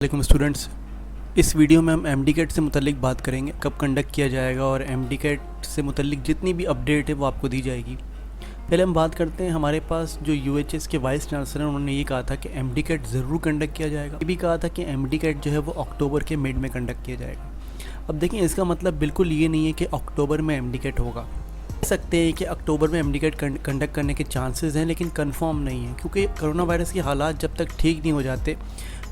वालेकुम स्टूडेंट्स। इस वीडियो में हम एमडी कैट से मुतल्लिक बात करेंगे, कब कंडक्ट किया जाएगा और एमडी कैट से मुतल्लिक जितनी भी अपडेट है वो आपको दी जाएगी। पहले हम बात करते हैं, हमारे पास जो यूएचएस के वाइस चांसलर हैं उन्होंने ये कहा था कि एमडी कैट ज़रूर कंडक्ट किया जाएगा। ये भी कहा था कि एमडी कैट जो है वो अक्टूबर के मिड में कंडक्ट किया जाएगा। अब देखिए, इसका मतलब बिल्कुल ये नहीं है कि अक्टूबर में एमडी कैट होगा। कह सकते हैं कि अक्टूबर में एमडी कैट कंडक्ट करने के चांसेस हैं, लेकिन कंफर्म नहीं है, क्योंकि कोरोना वायरस के हालात जब तक ठीक नहीं हो जाते,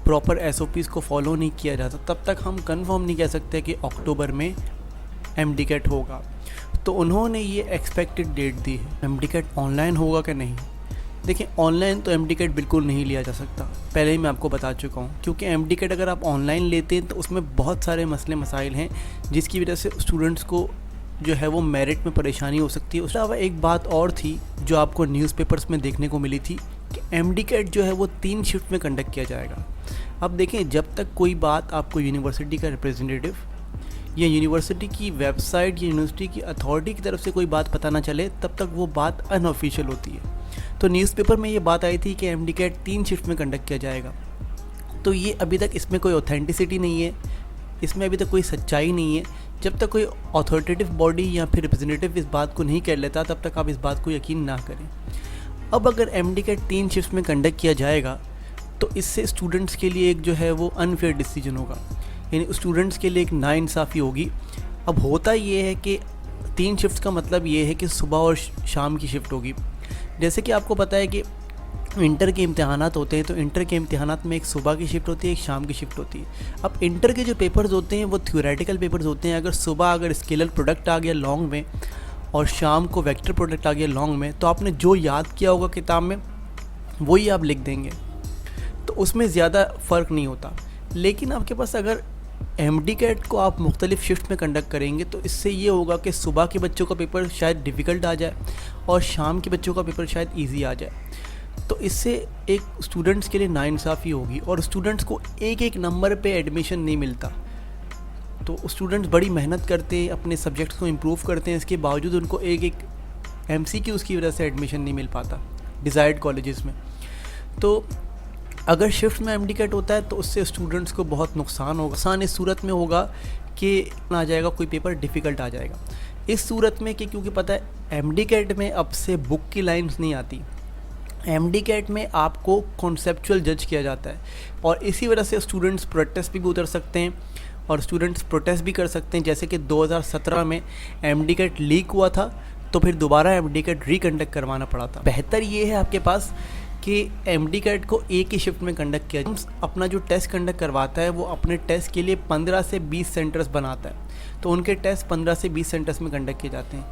प्रॉपर एसओपीज़ को फॉलो नहीं किया जाता, तब तक हम कंफर्म नहीं कह सकते कि अक्टूबर में एमडी कैट होगा। तो उन्होंने ये एक्सपेक्टेड डेट दी है। एमडी कैट ऑनलाइन होगा कि नहीं? देखिए, ऑनलाइन तो एमडी कैट बिल्कुल नहीं लिया जा सकता, पहले ही मैं आपको बता चुका हूँ, क्योंकि एमडी कैट अगर आप ऑनलाइन लेते हैं तो उसमें बहुत सारे मसले मसाइल हैं जिसकी वजह से स्टूडेंट्स को जो है वो मेरिट में परेशानी हो सकती है। उसके अलावा एक बात और थी जो आपको न्यूज़पेपर्स में देखने को मिली थी कि एमडी कैट जो है वो 3 शिफ्ट में कंडक्ट किया जाएगा। अब देखें, जब तक कोई बात आपको यूनिवर्सिटी का रिप्रेजेंटेटिव या यूनिवर्सिटी की वेबसाइट या यूनिवर्सिटी की अथॉरिटी की तरफ से कोई बात पता ना चले, तब तक वो बात अनऑफिशियल होती है। तो न्यूज़पेपर में ये बात आई थी कि एमडी कैट 3 शिफ्ट में कंडक्ट किया जाएगा। तो ये अभी तक इसमें कोई ऑथेंटिसिटी नहीं है, इसमें अभी तक कोई सच्चाई नहीं है। जब तक कोई अथॉरिटेटिव बॉडी या फिर रिप्रेजेंटेटिव इस बात को नहीं कह लेता, तब तक आप इस बात को यकीन ना करें। अब अगर एमडी कैट 3 शिफ्ट में कंडक्ट किया जाएगा तो इससे स्टूडेंट्स के लिए एक जो है वो अनफेयर डिसीजन होगा, यानी स्टूडेंट्स के लिए एक नाइंसाफ़ी होगी। अब होता ये है कि 3 शिफ्ट का मतलब ये है कि सुबह और शाम की शिफ्ट होगी। जैसे कि आपको पता है कि इंटर के इम्तिहानात होते हैं, तो इंटर के इम्तिहानात में एक सुबह की शिफ्ट होती है, एक शाम की शिफ्ट होती है। अब इंटर के जो पेपर्स होते हैं वो थ्योरेटिकल पेपर्स होते हैं। अगर सुबह अगर स्केलर प्रोडक्ट आ गया लॉन्ग में और शाम को वेक्टर प्रोडक्ट आ गया लॉन्ग में, तो आपने जो याद किया होगा किताब में वही आप लिख देंगे, तो उसमें ज़्यादा फ़र्क नहीं होता। लेकिन आपके पास अगर एमडी कैट को आप मुख्तलिफ़ शिफ्ट में कंडक्ट करेंगे तो इससे ये होगा कि सुबह के बच्चों का पेपर शायद डिफ़िकल्ट आ जाए और शाम के बच्चों का पेपर शायद ईजी आ जाए। तो इससे एक स्टूडेंट्स के लिए नाइंसाफ़ी होगी और स्टूडेंट्स को एक एक नंबर पे एडमिशन नहीं मिलता। तो स्टूडेंट्स बड़ी मेहनत करते हैं, अपने सब्जेक्ट्स को इम्प्रूव करते हैं, इसके बावजूद उनको एक एक एमसीक्यूज़ की वजह से एडमिशन नहीं मिल पाता डिज़ायर्ड कॉलेजेस में। तो अगर शिफ्ट में एमडी कैट होता है तो उससे स्टूडेंट्स को बहुत नुकसान होगा। नुकसान इस सूरत में होगा कि आ जाएगा, कोई पेपर डिफ़िकल्ट आ जाएगा। इस सूरत में कि क्योंकि पता है एमडी कैट में अब से बुक की लाइन्स नहीं आती, एमडी कैट में आपको कॉन्सेप्चुअल जज किया जाता है, और इसी वजह से स्टूडेंट्स प्रोटेस्ट भी उतर सकते हैं और स्टूडेंट्स प्रोटेस्ट भी कर सकते हैं। जैसे कि 2017 में एमडी कैट लीक हुआ था, तो फिर दोबारा एमडी कैट रिकंडक्ट करवाना पड़ा था। बेहतर ये है आपके पास कि एमडी कैट को एक ही शिफ्ट में कंडक्ट किया जाए। अपना जो टेस्ट कंडक्ट करवाता है वो अपने टेस्ट के लिए 15 से 20 सेंटर्स बनाता है, तो उनके टेस्ट 15 से 20 सेंटर्स में कंडक्ट किए जाते हैं।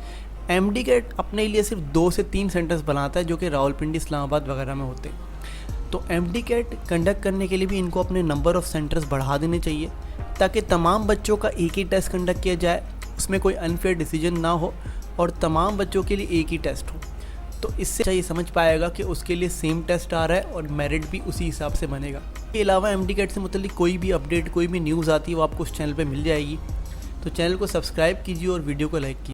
एमडी कैट अपने लिए सिर्फ 2 से 3 सेंटर्स बनाता है, जो कि रावलपिंडी, इस्लामाबाद वगैरह में होते हैं। तो एमडी कैट कंडक्ट करने के लिए भी इनको अपने नंबर ऑफ़ सेंटर्स बढ़ा देने चाहिए, ताकि तमाम बच्चों का एक ही टेस्ट कंडक्ट किया जाए, उसमें कोई अनफेयर डिसीजन ना हो और तमाम बच्चों के लिए एक ही टेस्ट हो। तो इससे ये समझ पाएगा कि उसके लिए सेम टेस्ट आ रहा है और मेरिट भी उसी हिसाब से बनेगा। इसके अलावा एमडी कैट से मुतल्लिक कोई भी अपडेट, कोई भी न्यूज़ आती है वो आपको उस चैनल पे मिल जाएगी। तो चैनल को सब्सक्राइब कीजिए और वीडियो को लाइक कीजिए।